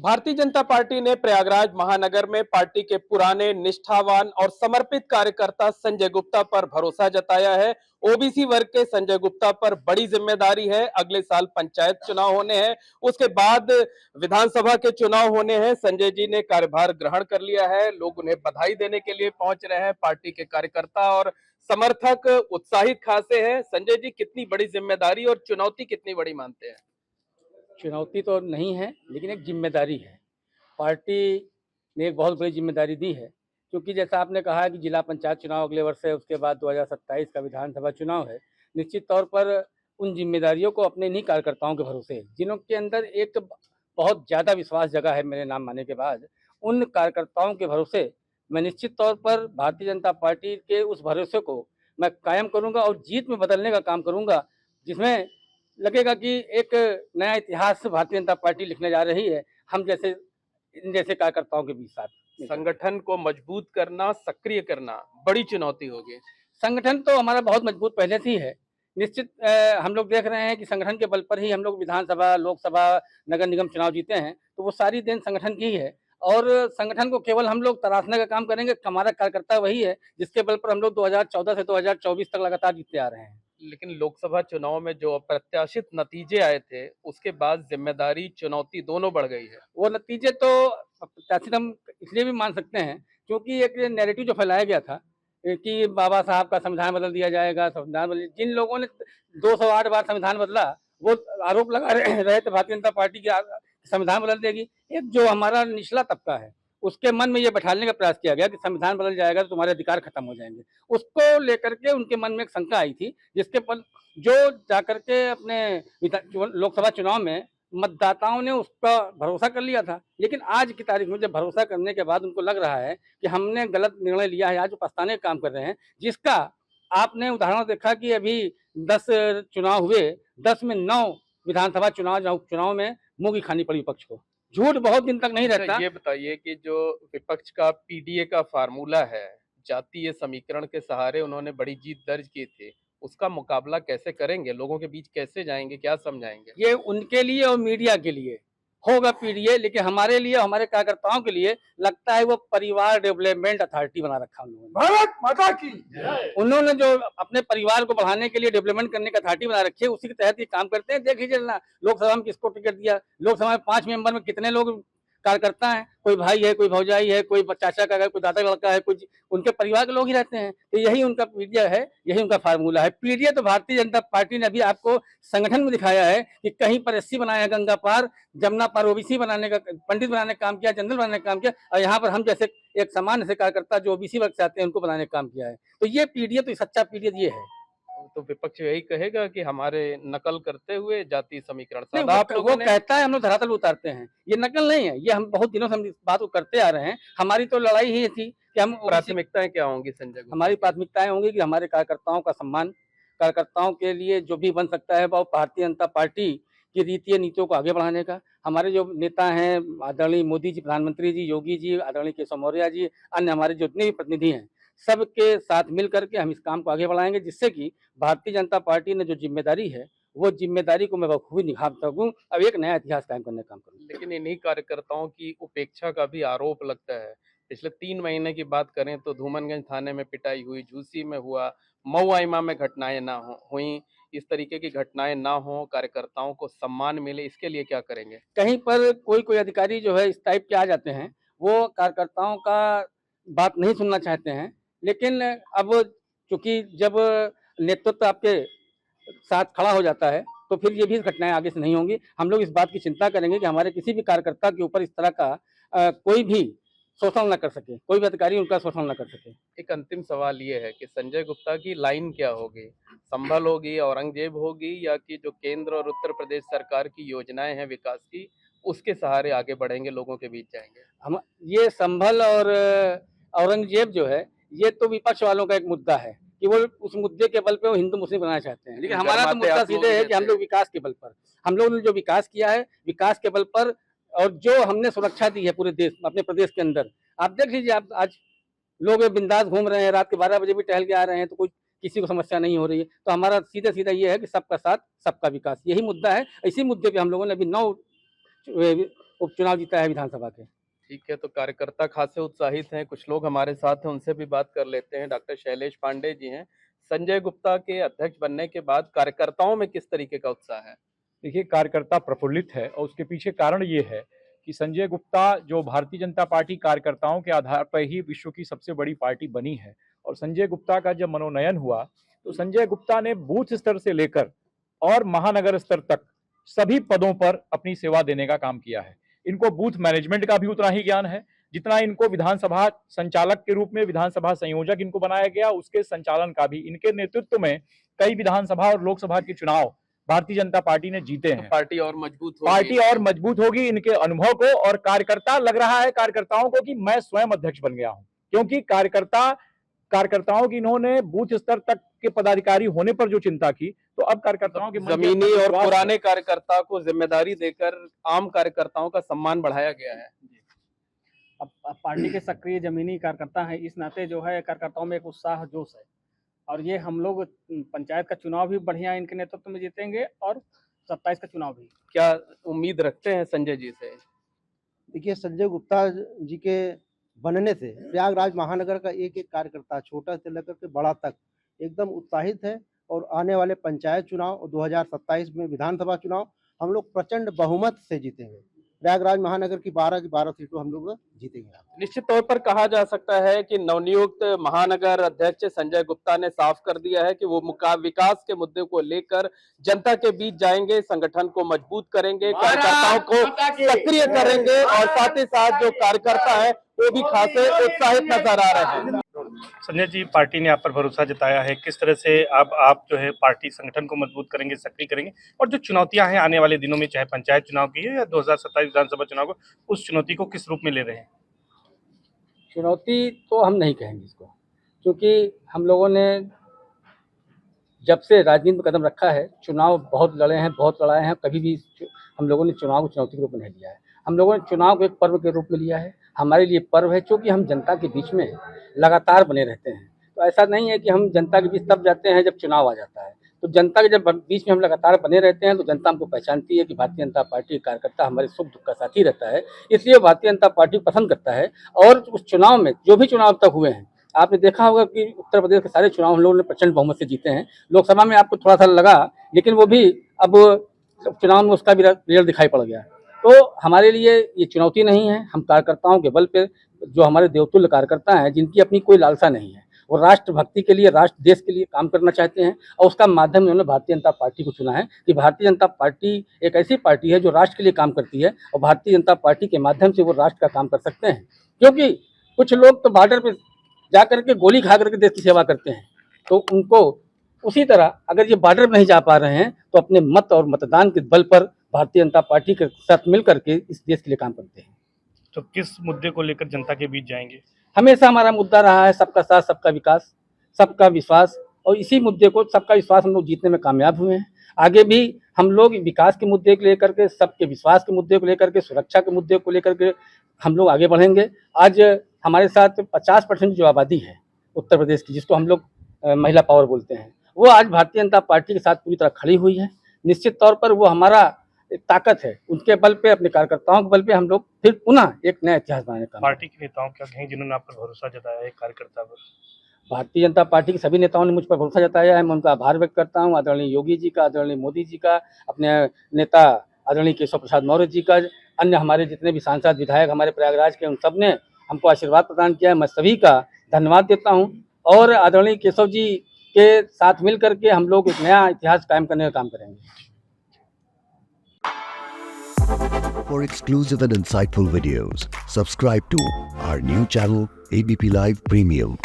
Bharatiya Janata party ने प्रयागराज महानगर में पार्टी के पुराने निष्ठावान और समर्पित कार्यकर्ता संजय गुप्ता पर भरोसा जताया है। ओबीसी वर्ग के संजय गुप्ता पर बड़ी जिम्मेदारी है। अगले साल पंचायत चुनाव होने हैं, उसके बाद विधानसभा के चुनाव होने हैं। संजय जी ने कार्यभार ग्रहण कर लिया है। लोग उन्हें बधाई देने के लिए पहुंच रहे हैं। पार्टी के कार्यकर्ता और समर्थक उत्साहित खासे हैं। संजय जी, कितनी बड़ी जिम्मेदारी और चुनौती कितनी बड़ी मानते हैं? चुनौती तो नहीं है, लेकिन एक जिम्मेदारी है। पार्टी ने एक बहुत बड़ी जिम्मेदारी दी है, क्योंकि जैसा आपने कहा कि जिला पंचायत चुनाव अगले वर्ष है, उसके बाद 2027 का विधानसभा चुनाव है। निश्चित तौर पर उन जिम्मेदारियों को अपने इन्हीं कार्यकर्ताओं के भरोसे है, जिनों के अंदर एक बहुत ज़्यादा विश्वास जगा है मेरे नाम आने के बाद। उन कार्यकर्ताओं के भरोसे मैं निश्चित तौर पर भारतीय जनता पार्टी के उस भरोसे को मैं कायम करूँगा और जीत में बदलने का काम करूँगा, जिसमें लगेगा कि एक नया इतिहास भारतीय जनता पार्टी लिखने जा रही है, हम जैसे इन जैसे कार्यकर्ताओं के बीच साथ। संगठन को मजबूत करना, सक्रिय करना बड़ी चुनौती होगी। संगठन तो हमारा बहुत मजबूत पहले से ही है। निश्चित हम लोग देख रहे हैं कि संगठन के बल पर ही हम लोग विधानसभा, लोकसभा, नगर निगम चुनाव जीते हैं, तो वो सारी देन संगठन की ही है। और संगठन को केवल हम लोग तराशने का काम करेंगे। हमारा कार्यकर्ता वही है जिसके बल पर हम लोग 2014 से 2024 तक लगातार जीतते आ रहे हैं। लेकिन लोकसभा चुनाव में जो अप्रत्याशित नतीजे आए थे, उसके बाद जिम्मेदारी, चुनौती दोनों बढ़ गई है। वो नतीजे तो अप्रत्याशित हम इसलिए भी मान सकते हैं, क्योंकि एक नैरेटिव जो फैलाया गया था कि बाबा साहब का संविधान बदल दिया जाएगा, संविधान बदल, जिन लोगों ने 208 बार संविधान बदला, वो आरोप लगा रहे थे भारतीय जनता पार्टी की संविधान बदल देगी। एक जो हमारा निचला तबका है, उसके मन में ये बैठाने का प्रयास किया गया कि संविधान बदल जाएगा तो तुम्हारे अधिकार खत्म हो जाएंगे। उसको लेकर के उनके मन में एक शंका आई थी, जिसके पर जो जाकर के अपने लोकसभा चुनाव में मतदाताओं ने उस पर भरोसा कर लिया था। लेकिन आज की तारीख में जब भरोसा करने के बाद उनको लग रहा है कि हमने गलत निर्णय लिया है, आज वो पछताने का काम कर रहे हैं। जिसका आपने उदाहरण देखा कि अभी 10 चुनाव हुए, 10 में 9 विधानसभा चुनाव में मुंह की खानी पड़ी विपक्ष को। झूठ बहुत दिन तक नहीं रहता। ये बताइए कि जो विपक्ष का पीडीए का फार्मूला है, जातीय समीकरण के सहारे उन्होंने बड़ी जीत दर्ज की थी, उसका मुकाबला कैसे करेंगे? लोगों के बीच कैसे जाएंगे? क्या समझाएंगे? ये उनके लिए और मीडिया के लिए होगा पीडीए, लेकिन हमारे लिए, हमारे कार्यकर्ताओं के लिए लगता है वो परिवार डेवलपमेंट अथॉरिटी बना रखा उन लोगों ने। भारत माता की। उन्होंने जो अपने परिवार को बढ़ाने के लिए डेवलपमेंट करने का अथॉरिटी बना रखी है, उसी के तहत ये काम करते हैं। देख लीजिए ना, लोकसभा में किसको टिकट दिया, लोकसभा में 5 मेंबर में कितने लोग कार्यकर्ता हैं, कोई भाई है, कोई भौजाई है, कोई चाचा का है, कोई दादा का लड़का है, कुछ उनके परिवार के लोग ही रहते हैं। तो यही उनका पीडीए है, यही उनका फार्मूला है। पीडीए तो भारतीय जनता पार्टी ने अभी आपको संगठन में दिखाया है कि कहीं पर एससी बनाया गंगा पार, जमुना पार ओबीसी बनाने का, पंडित बनाने का काम किया, जनरल बनाने का काम किया, और यहाँ पर हम जैसे एक सामान्य से कार्यकर्ता जो ओबीसी वर्ग से आते हैं उनको बनाने का काम किया है। तो ये पीडीए, तो सच्चा पीडीए ये है। तो विपक्ष यही कहेगा कि हमारे नकल करते हुए जातीय समीकरण नहीं, साधा आप लोगों वो ने। कहता है, हम लोग धरातल उतारते हैं। ये नकल नहीं है, ये हम बहुत दिनों से हम इस बात को करते आ रहे हैं। हमारी तो लड़ाई ही थी कि हम प्राथमिकताएं क्या होंगी संजय गुप्ता? हमारी प्राथमिकताएं होंगी कि हमारे कार्यकर्ताओं का सम्मान, कार्यकर्ताओं के लिए जो भी बन सकता है वो भारतीय जनता पार्टी की रीति नीतियों को आगे बढ़ाने का। हमारे जो नेता हैं, आदरणीय मोदी जी, प्रधानमंत्री जी, योगी जी, आदरणीय केशव मौर्य जी, अन्य हमारे जितने भी प्रतिनिधि हैं, सबके साथ मिल करके हम इस काम को आगे बढ़ाएंगे, जिससे कि भारतीय जनता पार्टी ने जो जिम्मेदारी है, वो जिम्मेदारी को मैं बखूबी निभा सकूं। अब एक नया इतिहास कायम करने का काम करूँ। लेकिन इन्हीं कार्यकर्ताओं की उपेक्षा का भी आरोप लगता है। पिछले 3 महीने की बात करें तो धूमनगंज थाने में पिटाई हुई, झूसी में हुआ, मऊआइमा में घटनाएं ना हुई। इस तरीके की घटनाएं ना हो, कार्यकर्ताओं को सम्मान मिले, इसके लिए क्या करेंगे? कहीं पर कोई अधिकारी जो है इस टाइप के आ जाते हैं, वो कार्यकर्ताओं का बात नहीं सुनना चाहते हैं। लेकिन अब चूंकि जब नेतृत्व आपके साथ खड़ा हो जाता है, तो फिर ये भी घटनाएं आगे से नहीं होंगी। हम लोग इस बात की चिंता करेंगे कि हमारे किसी भी कार्यकर्ता के ऊपर इस तरह का कोई भी शोषण न कर सके, कोई भी अधिकारी उनका शोषण न कर सके। एक अंतिम सवाल ये है कि संजय गुप्ता की लाइन क्या होगी? संभल होगी, औरंगजेब होगी, या कि जो केंद्र और उत्तर प्रदेश सरकार की योजनाएं हैं विकास की, उसके सहारे आगे बढ़ेंगे, लोगों के बीच जाएंगे? हम ये संभल और औरंगजेब जो है, ये तो विपक्ष वालों का एक मुद्दा है कि वो उस मुद्दे के बल पे वो हिंदू मुस्लिम बनाना चाहते हैं। लेकिन हमारा तो मुद्दा सीधे है कि हम लोग विकास के बल पर, हम लोगों ने जो विकास किया है, विकास के बल पर, और जो हमने सुरक्षा दी है पूरे देश, अपने प्रदेश के अंदर। आप देख लीजिए, आप आज लोग बिंदास घूम रहे हैं, रात के 12 बजे भी टहल के आ रहे हैं, तो कोई किसी को समस्या नहीं हो रही है। तो हमारा सीधा सीधा ये है कि सबका साथ सबका विकास, यही मुद्दा है। इसी मुद्दे पे हम लोगों ने अभी 9 उपचुनाव जीता है विधानसभा के। ठीक है, तो कार्यकर्ता खासे उत्साहित हैं। कुछ लोग हमारे साथ हैं, उनसे भी बात कर लेते हैं। डॉक्टर शैलेश पांडे जी हैं। संजय गुप्ता के अध्यक्ष बनने के बाद कार्यकर्ताओं में किस तरीके का उत्साह है? देखिए, कार्यकर्ता प्रफुल्लित है और उसके पीछे कारण ये है कि संजय गुप्ता जो भारतीय जनता पार्टी कार्यकर्ताओं के आधार पर ही विश्व की सबसे बड़ी पार्टी बनी है, और संजय गुप्ता का जब मनोनयन हुआ तो संजय गुप्ता ने बूथ स्तर से लेकर और महानगर स्तर तक सभी पदों पर अपनी सेवा देने का काम किया है। इनको बूथ मैनेजमेंट का भी उतना ही ज्ञान है जितना इनको विधानसभा संचालक के रूप में विधानसभा संयोजक इनको बनाया गया, उसके संचालन का भी। इनके नेतृत्व में कई विधानसभा और लोकसभा के चुनाव भारतीय जनता पार्टी ने जीते हैं। पार्टी और मजबूत होगी। पार्टी और मजबूत होगी इनके अनुभव को, और कार्यकर्ता लग रहा है कार्यकर्ताओं को कि मैं स्वयं अध्यक्ष बन गया हूं, क्योंकि कार्यकर्ताओं की इन्होंने बूथ स्तर तक के पदाधिकारी होने पर जो चिंता की, तो अब कार्यकर्ताओं के मन के जमीनी अंदर और विश्वास पुराने कार्यकर्ता को जिम्मेदारी देकर आम कार्यकर्ताओं का सम्मान बढ़ाया गया है। अब पार्टी के सक्रिय जमीनी कार्यकर्ता हैं, इस नाते जो है कार्यकर्ताओं में एक उत्साह जोश है, और ये हम लोग पंचायत का चुनाव भी बढ़िया इनके नेतृत्व में जीतेंगे और 27 का चुनाव भी। क्या उम्मीद रखते हैं संजय जी से? देखिए, संजय गुप्ता जी के बनने से प्रयागराज महानगर का एक एक कार्यकर्ता छोटा से लेकर के बड़ा तक एकदम उत्साहित है, और आने वाले पंचायत चुनाव और 2027 में विधानसभा चुनाव हम लोग प्रचंड बहुमत से जीतेंगे। प्रयागराज महानगर की 12 सीटों हम लोग जीतेंगे। निश्चित तौर पर कहा जा सकता है कि नवनियुक्त महानगर अध्यक्ष संजय गुप्ता ने साफ कर दिया है कि वो विकास के मुद्दे को लेकर जनता के बीच जाएंगे, संगठन को मजबूत करेंगे, कार्यकर्ताओं को सक्रिय करेंगे, और साथ ही साथ जो कार्यकर्ता है वो भी खासे उत्साहित नजर आ रहे हैं। संजय जी, पार्टी ने आप पर भरोसा जताया है, किस तरह से अब आप जो है पार्टी संगठन को मजबूत करेंगे, सक्रिय करेंगे, और जो चुनौतियां हैं आने वाले दिनों में, चाहे पंचायत चुनाव की है या 2027 विधानसभा चुनाव को, उस चुनौती को किस रूप में ले रहे हैं? चुनौती तो हम नहीं कहेंगे इसको, क्योंकि हम लोगों ने जब से राजनीति में कदम रखा है, चुनाव बहुत लड़े हैं, बहुत लड़ाए हैं, कभी भी हम लोगों ने चुनाव को चुनौती के रूप में नहीं लिया है। हम लोगों ने चुनाव को एक पर्व के रूप में लिया है। हमारे लिए पर्व है, क्योंकि हम जनता के बीच में लगातार बने रहते हैं। तो ऐसा नहीं है कि हम जनता के बीच तब जाते हैं जब चुनाव आ जाता है। तो जनता के जब बीच में हम लगातार बने रहते हैं तो जनता हमको पहचानती है कि भारतीय जनता पार्टी कार्यकर्ता हमारे सुख दुख का साथी रहता है, इसलिए भारतीय जनता पार्टी पसंद करता है। और उस चुनाव में जो भी चुनाव तक हुए हैं, आपने देखा होगा कि उत्तर प्रदेश के सारे चुनाव हम लोगों ने प्रचंड बहुमत से जीते हैं। लोकसभा में आपको थोड़ा सा लगा, लेकिन वो भी अब चुनाव में उसका भी रिजल्ट दिखाई पड़ गया। तो हमारे लिए ये चुनौती नहीं है। हम कार्यकर्ताओं के बल पे, जो हमारे देवतुल्य कार्यकर्ता हैं, जिनकी अपनी कोई लालसा नहीं है, वो राष्ट्र भक्ति के लिए, राष्ट्र देश के लिए काम करना चाहते हैं, और उसका माध्यम उन्होंने भारतीय जनता पार्टी को चुना है कि भारतीय जनता पार्टी एक ऐसी पार्टी है जो राष्ट्र के लिए काम करती है, और भारतीय जनता पार्टी के माध्यम से वो राष्ट्र का काम कर सकते हैं। क्योंकि कुछ लोग तो बॉर्डर पर जा करके गोली खा करके देश की सेवा करते हैं, तो उनको उसी तरह अगर ये बॉर्डर में नहीं जा पा रहे हैं तो अपने मत और मतदान के बल पर भारतीय जनता पार्टी के साथ मिल करके इस देश के लिए काम करते हैं। तो किस मुद्दे को लेकर जनता के बीच जाएंगे? हमेशा हमारा मुद्दा रहा है सबका साथ, सबका विकास, सबका विश्वास, और इसी मुद्दे को, सबका विश्वास, हम लोग जीतने में कामयाब हुए हैं। आगे भी हम लोग विकास के मुद्दे को लेकर के, सबके विश्वास के मुद्दे को लेकर के, सुरक्षा के मुद्दे को लेकर के हम लोग आगे बढ़ेंगे। आज हमारे साथ 50% जो आबादी है उत्तर प्रदेश की, जिसको हम लोग महिला पावर बोलते हैं, वो आज भारतीय जनता पार्टी के साथ पूरी तरह खड़ी हुई है। निश्चित तौर पर वो हमारा ताकत है। उनके बल पे, अपने कार्यकर्ताओं के बल पे हम लोग फिर पुनः एक नया इतिहास बनाने का। पार्टी के नेताओं क्या कहें जिन्होंने आप पर भरोसा जताया है कार्यकर्ता पर? भारतीय जनता पार्टी के सभी नेताओं ने मुझ पर भरोसा जताया है, मैं उनका आभार व्यक्त करता हूं। आदरणीय योगी जी का, आदरणीय मोदी जी का, अपने नेता आदरणीय केशव प्रसाद मौर्य जी का, अन्य हमारे जितने भी सांसद विधायक हमारे प्रयागराज के, उन सब ने हमको आशीर्वाद प्रदान किया है। मैं सभी का धन्यवाद देता हूँ, और आदरणीय केशव जी के साथ मिल करके हम लोग एक नया इतिहास कायम करने का काम करेंगे। For exclusive and insightful videos, subscribe to our new channel ABP Live Premium.